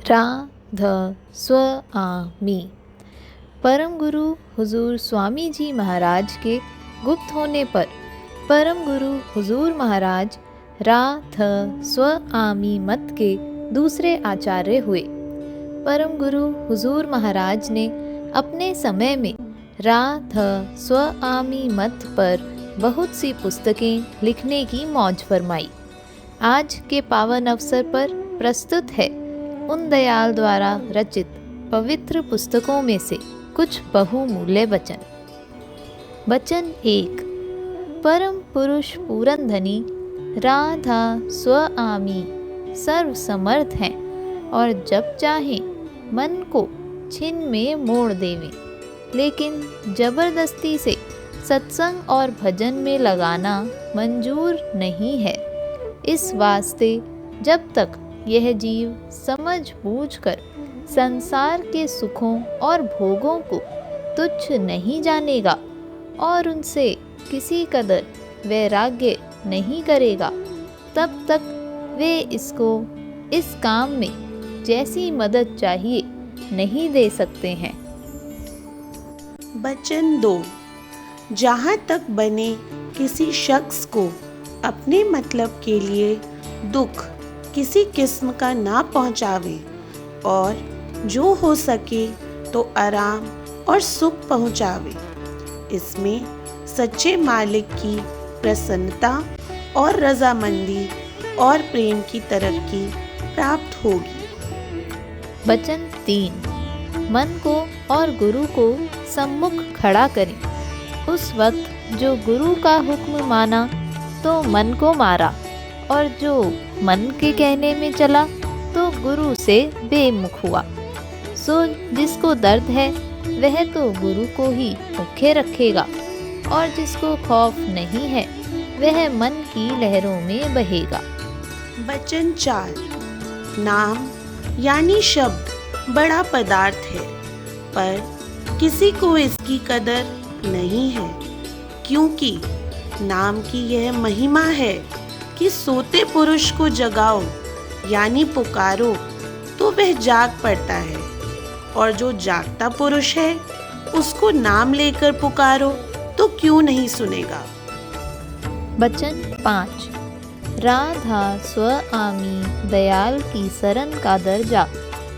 रा ध स्व आ मी। परम गुरु हुजूर स्वामी जी महाराज के गुप्त होने पर परम गुरु हुजूर महाराज रा ध स्व आ मी मत के दूसरे आचार्य हुए। परम गुरु हुजूर महाराज ने अपने समय में रा ध स्व आ मी मत पर बहुत सी पुस्तकें लिखने की मौज फरमाई। आज के पावन अवसर पर प्रस्तुत है उन दयाल द्वारा रचित पवित्र पुस्तकों में से कुछ बहुमूल्य वचन। वचन 1। परम पुरुष पूरन धनी राधा स्व आमी सर्व समर्थ हैं और जब चाहें मन को छिन में मोड़ देवें, लेकिन जबरदस्ती से सत्संग और भजन में लगाना मंजूर नहीं है। इस वास्ते जब तक यह जीव समझ बूझ कर संसार के सुखों और भोगों को तुच्छ नहीं जानेगा और उनसे किसी कदर वैराग्य नहीं करेगा, तब तक वे इसको इस काम में जैसी मदद चाहिए नहीं दे सकते हैं। वचन 2। जहाँ तक बने किसी शख्स को अपने मतलब के लिए दुख किसी किस्म का ना पहुँचावे और जो हो सके तो आराम और सुख पहुँचावे, इसमें सच्चे मालिक की प्रसन्नता और रजामंदी और प्रेम की तरक्की प्राप्त होगी। वचन 3। मन को और गुरु को सम्मुख खड़ा करें। उस वक्त जो गुरु का हुक्म माना तो मन को मारा, और जो मन के कहने में चला तो गुरु से बेमुख हुआ। सो जिसको दर्द है वह तो गुरु को ही मुख्य रखेगा, और जिसको खौफ नहीं है वह मन की लहरों में बहेगा। वचन 4। नाम यानी शब्द बड़ा पदार्थ है, पर किसी को इसकी कदर नहीं है, क्योंकि नाम की यह महिमा है कि सोते पुरुष को जगाओ यानी पुकारो तो वह जाग पड़ता है, और जो जागता पुरुष है उसको नाम लेकर पुकारो तो क्यों नहीं सुनेगा। वचन 5। राधा स्व आमी दयाल की शरण का दर्जा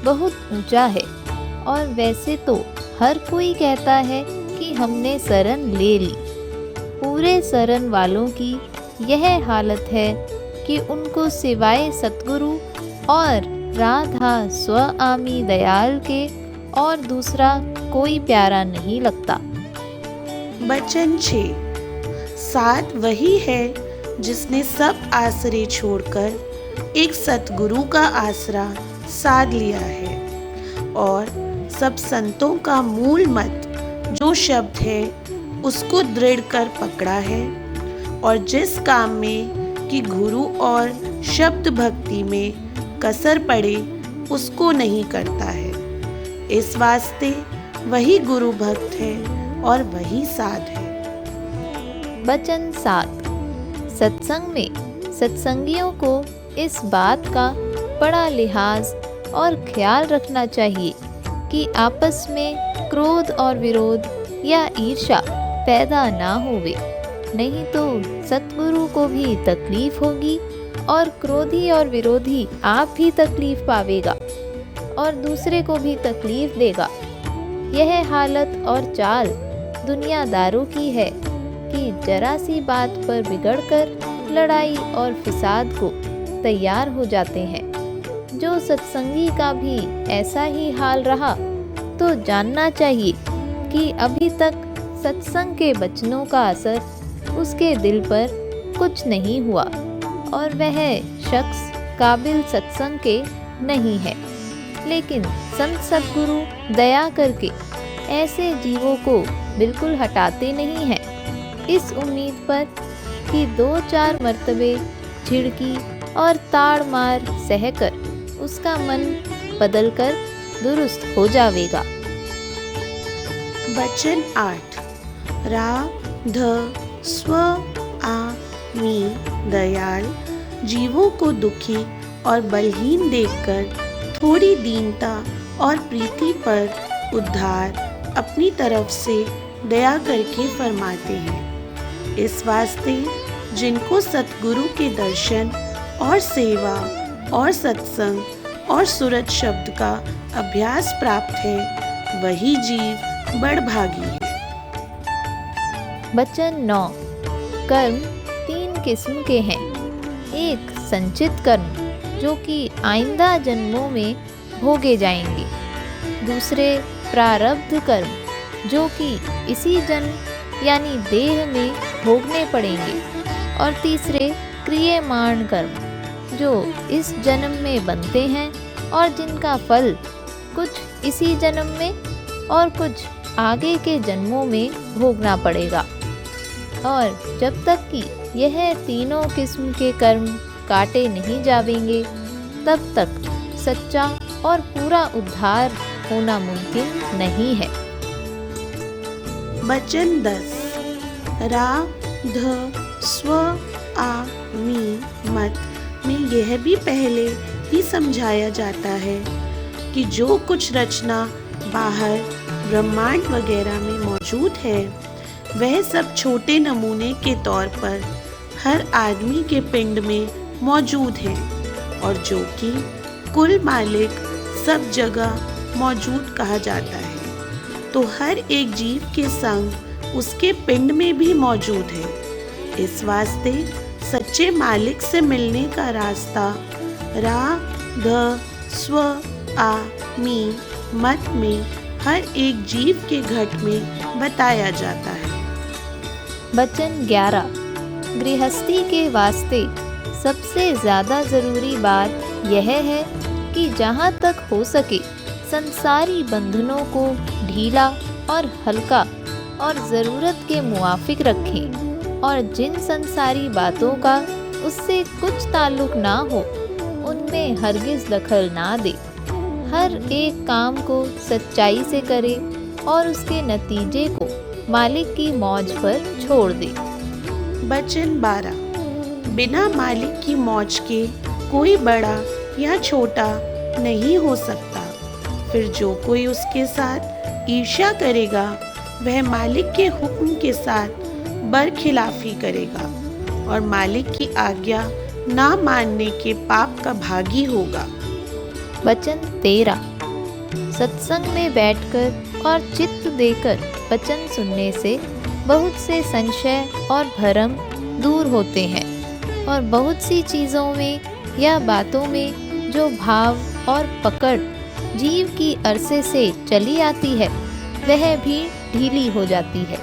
बहुत ऊंचा है, और वैसे तो हर कोई कहता है कि हमने शरण ले ली। पूरे शरण वालों की यह हालत है कि उनको सिवाय सतगुरु और राधा स्व आमी दयाल के और दूसरा कोई प्यारा नहीं लगता। वचन 6। साथ वही है जिसने सब आसरे छोड़कर एक सतगुरु का आसरा साध लिया है, और सब संतों का मूल मत जो शब्द है उसको दृढ़ कर पकड़ा है, और जिस काम में कि गुरु और शब्द भक्ति में कसर पड़े उसको नहीं करता है। इस वास्ते वही गुरु भक्त है और वही साध है। वचन 7। सत्संग में सत्संगियों को इस बात का बड़ा लिहाज और ख्याल रखना चाहिए कि आपस में क्रोध और विरोध या ईर्ष्या पैदा ना होवे, नहीं तो सतगुरु को भी तकलीफ होगी और क्रोधी और विरोधी आप भी तकलीफ पावेगा और दूसरे को भी तकलीफ देगा। यह हालत और चाल दुनियादारों की है कि जरा सी बात पर बिगड़कर लड़ाई और फिसाद को तैयार हो जाते हैं। जो सत्संगी का भी ऐसा ही हाल रहा तो जानना चाहिए कि अभी तक सत्संग के वचनों का असर उसके दिल पर कुछ नहीं हुआ, और वह शख्स काबिल सत्संग के नहीं है। लेकिन संत सद्गुरु दया करके ऐसे जीवों को बिल्कुल हटाते नहीं हैं, इस उम्मीद पर कि 2-4 मर्तबे झिड़की और ताड़ मार सहकर उसका मन बदलकर दुरुस्त हो जावेगा। वचन 8। रा ध स्व आ मी दयाल जीवों को दुखी और बलहीन देखकर थोड़ी दीनता और प्रीति पर उद्धार अपनी तरफ से दया करके फरमाते हैं। इस वास्ते जिनको सतगुरु के दर्शन और सेवा और सत्संग और सूरज शब्द का अभ्यास प्राप्त है, वही जीव बड़भागी है। वचन 9। कर्म 3 किस्म के हैं। एक संचित कर्म, जो कि आइंदा जन्मों में भोगे जाएंगे। दूसरे प्रारब्ध कर्म, जो कि इसी जन्म यानी देह में भोगने पड़ेंगे। और तीसरे क्रियमाण कर्म, जो इस जन्म में बनते हैं और जिनका फल कुछ इसी जन्म में और कुछ आगे के जन्मों में भोगना पड़ेगा। और जब तक कि यह तीनों किस्म के कर्म काटे नहीं जावेंगे, तब तक सच्चा और पूरा उद्धार होना मुमकिन नहीं है। वचन 10। रा ध स्व आ मी मत में यह भी पहले ही समझाया जाता है कि जो कुछ रचना बाहर ब्रह्मांड वगैरह में मौजूद है, वह सब छोटे नमूने के तौर पर हर आदमी के पिंड में मौजूद है, और जो कि कुल मालिक सब जगह मौजूद कहा जाता है, तो हर एक जीव के संग उसके पिंड में भी मौजूद है। इस वास्ते सच्चे मालिक से मिलने का रास्ता रा ध स्व आ मी मत में हर एक जीव के घट में बताया जाता है। वचन 11। गृहस्थी के वास्ते सबसे ज़्यादा ज़रूरी बात यह है कि जहाँ तक हो सके संसारी बंधनों को ढीला और हल्का और ज़रूरत के मुआफिक रखें, और जिन संसारी बातों का उससे कुछ ताल्लुक ना हो, उनमें हरगिज़ दखल ना दे। हर एक काम को सच्चाई से करे और उसके नतीजे को मालिक की मौज पर छोड़ दे। वचन 12। बिना मालिक की मौज के कोई बड़ा या छोटा नहीं हो सकता। फिर जो कोई उसके साथ ईर्ष्या करेगा, वह मालिक के हुक्म के साथ बरखिलाफी करेगा और मालिक की आज्ञा ना मानने के पाप का भागी होगा। वचन 13। सत्संग में बैठकर और चित्त देकर वचन सुनने से बहुत से संशय और भ्रम दूर होते हैं, और बहुत सी चीज़ों में या बातों में जो भाव और पकड़ जीव की अरसे से चली आती है, वह भी ढीली हो जाती है।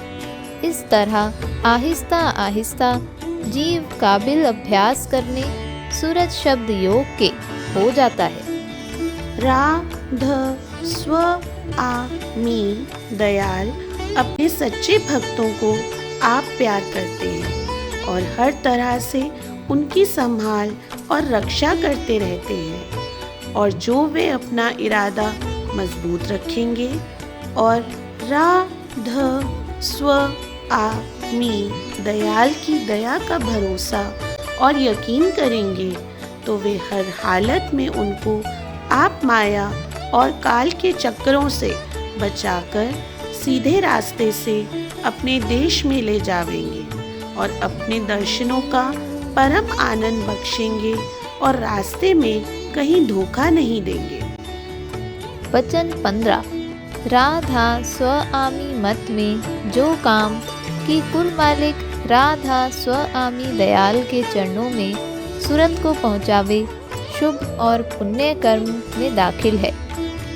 इस तरह आहिस्ता आहिस्ता जीव काबिल अभ्यास करने सूरज शब्द योग के हो जाता है। रा ध स्व आ मी दयाल अपने सच्चे भक्तों को आप प्यार करते हैं और हर तरह से उनकी संभाल और रक्षा करते रहते हैं, और जो वे अपना इरादा मजबूत रखेंगे और रा ध स्व आ मी दयाल की दया का भरोसा और यकीन करेंगे, तो वे हर हालत में उनको आप माया और काल के चक्रों से बचाकर सीधे रास्ते से अपने देश में ले जावेंगे और अपने दर्शनों का परम आनंद बख्शेंगे और रास्ते में कहीं धोखा नहीं देंगे। वचन 15। राधा स्व आमी मत में जो काम कि कुल मालिक राधा स्व आमी दयाल के चरणों में सूरत को पहुँचावे, शुभ और पुण्य कर्म में दाखिल है,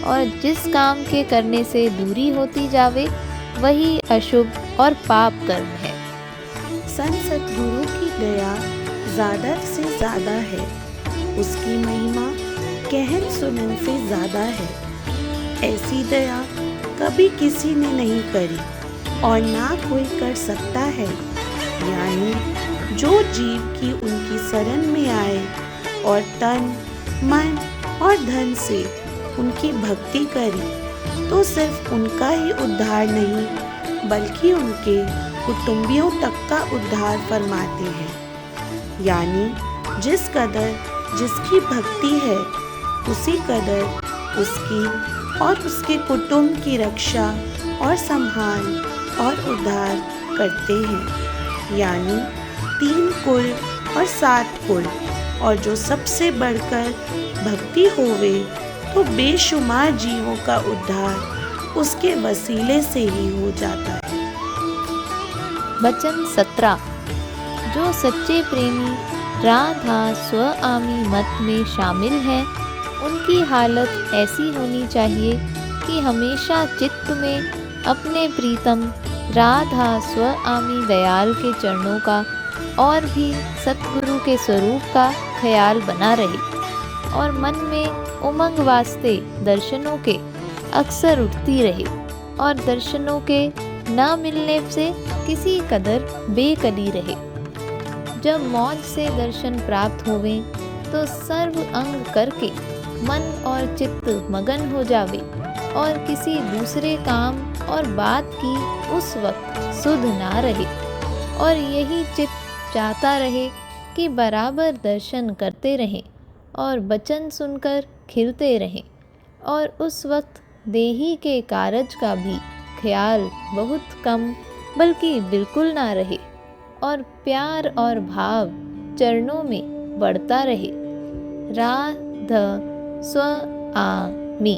और जिस काम के करने से दूरी होती जावे, वही अशुभ और पाप कर्म है। संत सतगुरु की दया ज़्यादा से ज़्यादा है, उसकी महिमा कहन सुनन से ज़्यादा है। ऐसी दया कभी किसी ने नहीं करी और ना कोई कर सकता है। यानी जो जीव की उनकी शरण में आए और तन मन और धन से उनकी भक्ति करी, तो सिर्फ उनका ही उद्धार नहीं, बल्कि उनके कुटुंबियों तक का उद्धार फरमाते हैं। यानी जिस कदर जिसकी भक्ति है, उसी कदर उसकी और उसके कुटुंब की रक्षा और संभाल और उद्धार करते हैं, यानी 3 कुल और 7 कुल। और जो सबसे बढ़कर भक्ति होवे तो बेशुमार जीवों का उद्धार उसके वसीले से ही हो जाता है। वचन 17। जो सच्चे प्रेमी राधा स्वामी मत में शामिल हैं, उनकी हालत ऐसी होनी चाहिए कि हमेशा चित्त में अपने प्रीतम राधा स्वामी दयाल के चरणों का और भी सतगुरु के स्वरूप का ख्याल बना रहे और मन में उमंग वास्ते दर्शनों के अक्सर उठती रहे और दर्शनों के न मिलने से किसी कदर बेकली रहे। जब मौज से दर्शन प्राप्त होवे तो सर्व अंग करके मन और चित्त मगन हो जावे और किसी दूसरे काम और बात की उस वक्त सुध ना रहे और यही चित्त चाहता रहे कि बराबर दर्शन करते रहें और वचन सुनकर खिलते रहें और उस वक्त देही के कारज का भी ख्याल बहुत कम बल्कि बिल्कुल ना रहे और प्यार और भाव चरणों में बढ़ता रहे। राधा स्वामी।